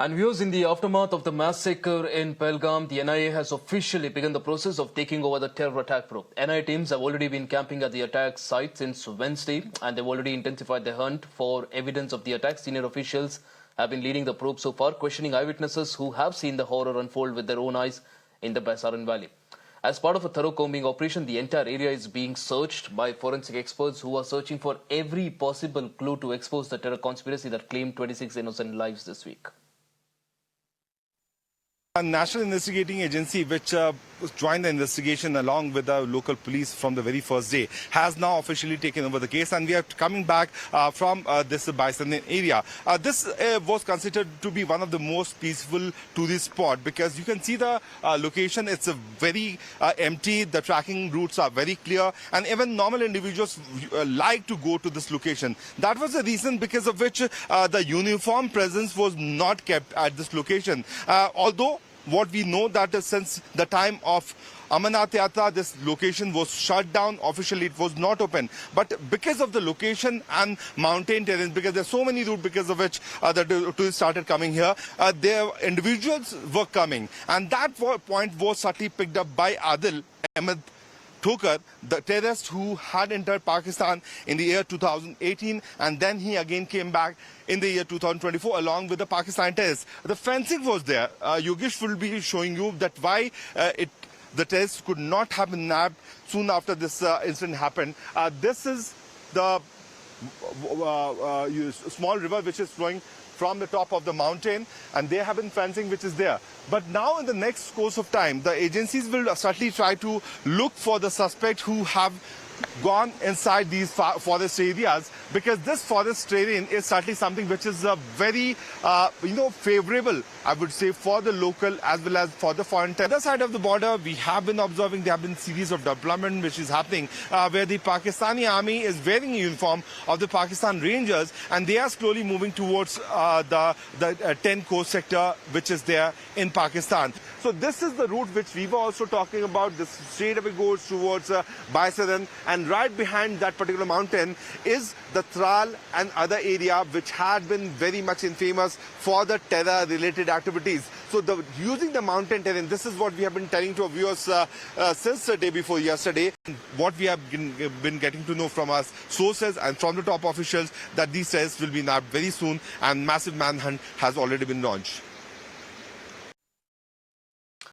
And viewers, in the aftermath of the massacre in Pahalgam, the NIA has officially begun the process of taking over the terror attack probe. NIA teams have already been camping at the attack site since Wednesday, and they've already intensified their hunt for evidence of the attack. Senior officials have been leading the probe so far, questioning eyewitnesses who have seen the horror unfold with their own eyes in the Baisaran Valley. As part of a thorough combing operation, the entire area is being searched by forensic experts who are searching for every possible clue to expose the terror conspiracy that claimed 26 innocent lives this week. A national investigating agency which joined the investigation along with the local police from the very first day has now officially taken over the case, and we are coming back from this Baisaran area. This was considered to be one of the most peaceful tourist spot because you can see the location. It's a very empty. The tracking routes are very clear, and even normal individuals like to go to this location. That was the reason because of which the uniform presence was not kept at this location. Although what we know that since the time of Amarnath Yatra, this location was shut down. Officially, it was not open. But because of the location and mountain terrain, because there are so many routes because of which the tourists started coming here, their individuals were coming. And that point was certainly picked up by Adil Ahmed Thokar, the terrorist who had entered Pakistan in the year 2018, and then he again came back in the year 2024 along with the Pakistan terrorists. The fencing was there. Yogesh will be showing you that why the terrorists could not have been nabbed soon after this incident happened. This is the small river which is flowing from the top of the mountain, and they have been fencing which is there. But now in the next course of time, the agencies will certainly try to look for the suspect who have gone inside these forest areas, because this forest terrain is certainly something which is very, favorable, I would say, for the local as well as for the foreign. On the other side of the border, we have been observing there have been series of development which is happening where the Pakistani army is wearing a uniform of the Pakistan Rangers, and they are slowly moving towards the 10 coast sector which is there in Pakistan. So this is the route which we were also talking about. This straight away goes towards Baisaran, and right behind that particular mountain is the Tral and other area which had been very much infamous for the terror-related activities. So using the mountain terrain, this is what we have been telling to our viewers since the day before yesterday. What we have been getting to know from our sources and from the top officials that these terrorists will be nabbed very soon, and massive manhunt has already been launched.